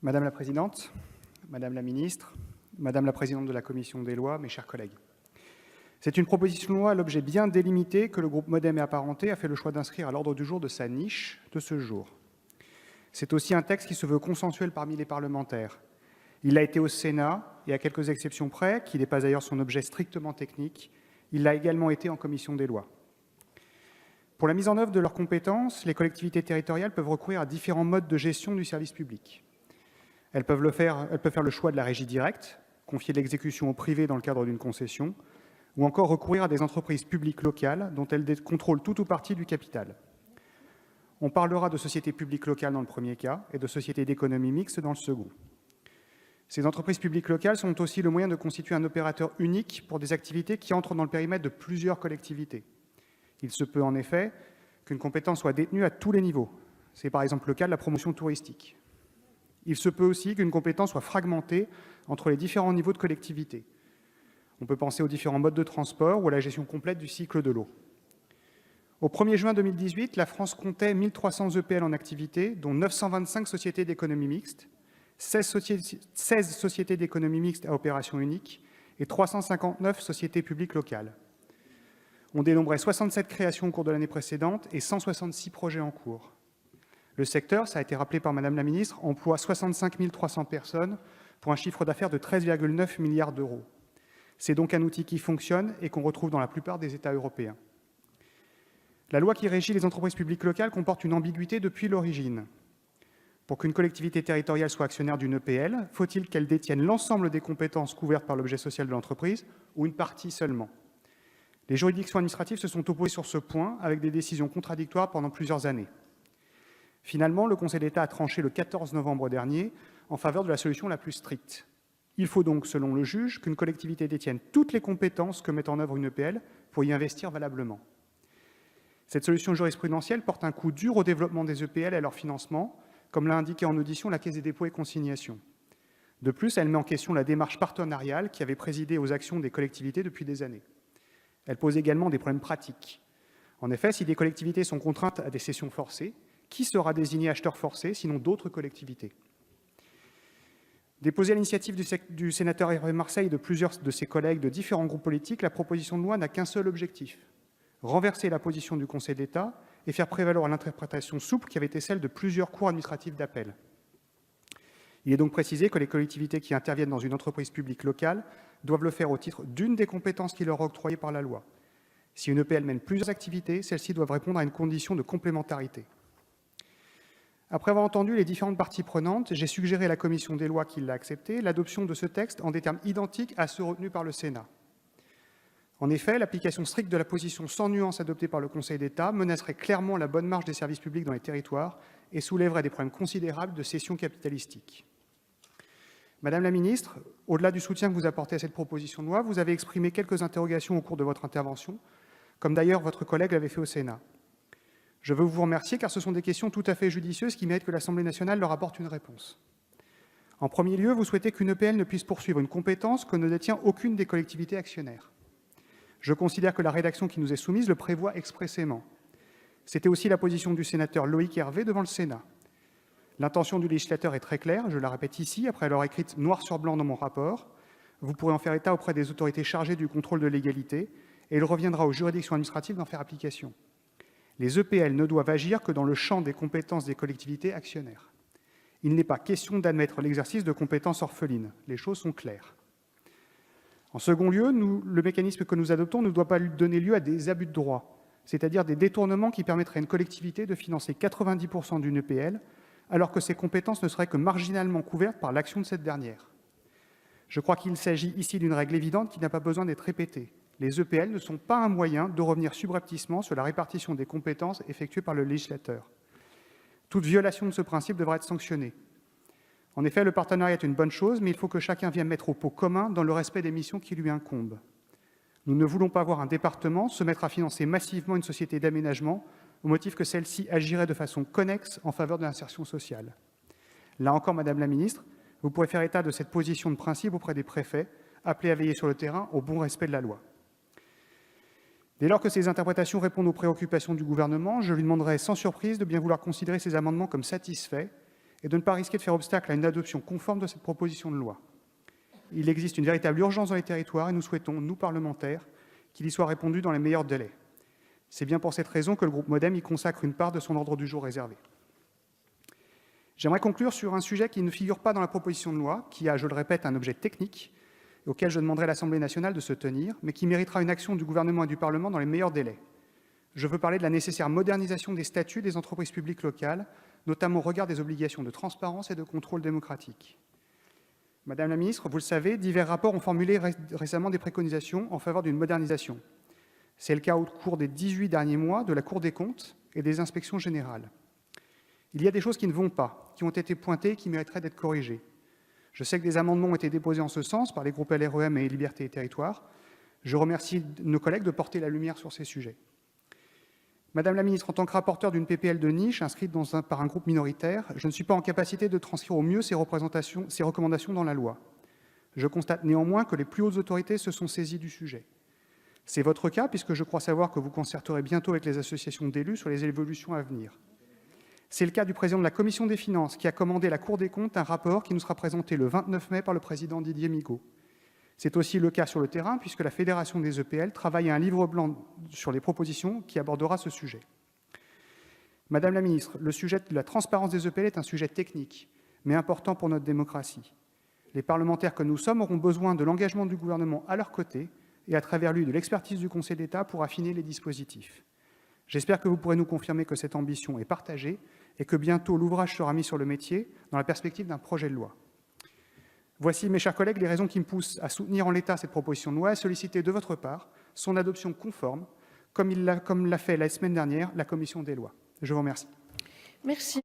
Madame la Présidente, Madame la Ministre, Madame la Présidente de la Commission des lois, mes chers collègues. C'est une proposition de loi à l'objet bien délimité que le groupe Modem et Apparentés a fait le choix d'inscrire à l'ordre du jour de sa niche de ce jour. C'est aussi un texte qui se veut consensuel parmi les parlementaires. Il l'a été au Sénat, et à quelques exceptions près, qui n'est pas d'ailleurs son objet strictement technique, il l'a également été en Commission des lois. Pour la mise en œuvre de leurs compétences, les collectivités territoriales peuvent recourir à différents modes de gestion du service public. Elles peuvent faire le choix de la régie directe, confier l'exécution au privé dans le cadre d'une concession, ou encore recourir à des entreprises publiques locales dont elles contrôlent tout ou partie du capital. On parlera de sociétés publiques locales dans le premier cas et de sociétés d'économie mixte dans le second. Ces entreprises publiques locales sont aussi le moyen de constituer un opérateur unique pour des activités qui entrent dans le périmètre de plusieurs collectivités. Il se peut en effet qu'une compétence soit détenue à tous les niveaux. C'est par exemple le cas de la promotion touristique. Il se peut aussi qu'une compétence soit fragmentée entre les différents niveaux de collectivité. On peut penser aux différents modes de transport ou à la gestion complète du cycle de l'eau. Au 1er juin 2018, la France comptait 1300 EPL en activité, dont 925 sociétés d'économie mixte, 16 sociétés d'économie mixte à opération unique et 359 sociétés publiques locales. On dénombrait 67 créations au cours de l'année précédente et 166 projets en cours. Le secteur, ça a été rappelé par Madame la Ministre, emploie 65 300 personnes pour un chiffre d'affaires de 13,9 milliards d'euros. C'est donc un outil qui fonctionne et qu'on retrouve dans la plupart des États européens. La loi qui régit les entreprises publiques locales comporte une ambiguïté depuis l'origine. Pour qu'une collectivité territoriale soit actionnaire d'une EPL, faut-il qu'elle détienne l'ensemble des compétences couvertes par l'objet social de l'entreprise ou une partie seulement? Les juridictions administratives se sont opposées sur ce point avec des décisions contradictoires pendant plusieurs années. Finalement, le Conseil d'État a tranché le 14 novembre dernier en faveur de la solution la plus stricte. Il faut donc, selon le juge, qu'une collectivité détienne toutes les compétences que met en œuvre une EPL pour y investir valablement. Cette solution jurisprudentielle porte un coup dur au développement des EPL et à leur financement, comme l'a indiqué en audition la Caisse des dépôts et consignations. De plus, elle met en question la démarche partenariale qui avait présidé aux actions des collectivités depuis des années. Elle pose également des problèmes pratiques. En effet, si des collectivités sont contraintes à des cessions forcées, qui sera désigné acheteur forcé, sinon d'autres collectivités? Déposée à l'initiative du sénateur Hervé Marseille et de plusieurs de ses collègues de différents groupes politiques, la proposition de loi n'a qu'un seul objectif: renverser la position du Conseil d'État et faire prévaloir l'interprétation souple qui avait été celle de plusieurs cours administratives d'appel. Il est donc précisé que les collectivités qui interviennent dans une entreprise publique locale doivent le faire au titre d'une des compétences qui leur est octroyée par la loi. Si une EPL mène plusieurs activités, celles-ci doivent répondre à une condition de complémentarité. Après avoir entendu les différentes parties prenantes, j'ai suggéré à la Commission des lois, qui l'a accepté, l'adoption de ce texte en des termes identiques à ceux retenus par le Sénat. En effet, l'application stricte de la position sans nuance adoptée par le Conseil d'État menacerait clairement la bonne marche des services publics dans les territoires et soulèverait des problèmes considérables de cession capitalistique. Madame la Ministre, au-delà du soutien que vous apportez à cette proposition de loi, vous avez exprimé quelques interrogations au cours de votre intervention, comme d'ailleurs votre collègue l'avait fait au Sénat. Je veux vous remercier car ce sont des questions tout à fait judicieuses qui méritent que l'Assemblée nationale leur apporte une réponse. En premier lieu, vous souhaitez qu'une EPL ne puisse poursuivre une compétence que ne détient aucune des collectivités actionnaires. Je considère que la rédaction qui nous est soumise le prévoit expressément. C'était aussi la position du sénateur Loïc Hervé devant le Sénat. L'intention du législateur est très claire, je la répète ici, après l'avoir écrite noir sur blanc dans mon rapport. Vous pourrez en faire état auprès des autorités chargées du contrôle de légalité et il reviendra aux juridictions administratives d'en faire application. Les EPL ne doivent agir que dans le champ des compétences des collectivités actionnaires. Il n'est pas question d'admettre l'exercice de compétences orphelines. Les choses sont claires. En second lieu, le mécanisme que nous adoptons ne doit pas donner lieu à des abus de droit, c'est-à-dire des détournements qui permettraient à une collectivité de financer 90% d'une EPL, alors que ses compétences ne seraient que marginalement couvertes par l'action de cette dernière. Je crois qu'il s'agit ici d'une règle évidente qui n'a pas besoin d'être répétée. Les EPL ne sont pas un moyen de revenir subrepticement sur la répartition des compétences effectuées par le législateur. Toute violation de ce principe devra être sanctionnée. En effet, le partenariat est une bonne chose, mais il faut que chacun vienne mettre au pot commun dans le respect des missions qui lui incombent. Nous ne voulons pas voir un département se mettre à financer massivement une société d'aménagement au motif que celle-ci agirait de façon connexe en faveur de l'insertion sociale. Là encore, Madame la Ministre, vous pourrez faire état de cette position de principe auprès des préfets, appelés à veiller sur le terrain au bon respect de la loi. Dès lors que ces interprétations répondent aux préoccupations du gouvernement, je lui demanderai sans surprise de bien vouloir considérer ces amendements comme satisfaits et de ne pas risquer de faire obstacle à une adoption conforme de cette proposition de loi. Il existe une véritable urgence dans les territoires et nous souhaitons, nous parlementaires, qu'il y soit répondu dans les meilleurs délais. C'est bien pour cette raison que le groupe MODEM y consacre une part de son ordre du jour réservé. J'aimerais conclure sur un sujet qui ne figure pas dans la proposition de loi, qui a, je le répète, un objet technique, auquel je demanderai à l'Assemblée nationale de se tenir, mais qui méritera une action du gouvernement et du Parlement dans les meilleurs délais. Je veux parler de la nécessaire modernisation des statuts des entreprises publiques locales, notamment au regard des obligations de transparence et de contrôle démocratique. Madame la ministre, vous le savez, divers rapports ont formulé récemment des préconisations en faveur d'une modernisation. C'est le cas au cours des 18 derniers mois de la Cour des comptes et des inspections générales. Il y a des choses qui ne vont pas, qui ont été pointées et qui mériteraient d'être corrigées. Je sais que des amendements ont été déposés en ce sens par les groupes LREM et Liberté et Territoires. Je remercie nos collègues de porter la lumière sur ces sujets. Madame la ministre, en tant que rapporteur d'une PPL de niche inscrite par un groupe minoritaire, je ne suis pas en capacité de transcrire au mieux ces recommandations dans la loi. Je constate néanmoins que les plus hautes autorités se sont saisies du sujet. C'est votre cas, puisque je crois savoir que vous concerterez bientôt avec les associations d'élus sur les évolutions à venir. C'est le cas du président de la Commission des finances, qui a commandé à la Cour des comptes un rapport qui nous sera présenté le 29 mai par le président Didier Migaud. C'est aussi le cas sur le terrain, puisque la Fédération des EPL travaille à un livre blanc sur les propositions qui abordera ce sujet. Madame la ministre, le sujet de la transparence des EPL est un sujet technique, mais important pour notre démocratie. Les parlementaires que nous sommes auront besoin de l'engagement du gouvernement à leur côté et à travers lui de l'expertise du Conseil d'État pour affiner les dispositifs. J'espère que vous pourrez nous confirmer que cette ambition est partagée et que bientôt l'ouvrage sera mis sur le métier dans la perspective d'un projet de loi. Voici, mes chers collègues, les raisons qui me poussent à soutenir en l'état cette proposition de loi et à solliciter de votre part son adoption conforme, comme l'a fait la semaine dernière la Commission des lois. Je vous remercie. Merci.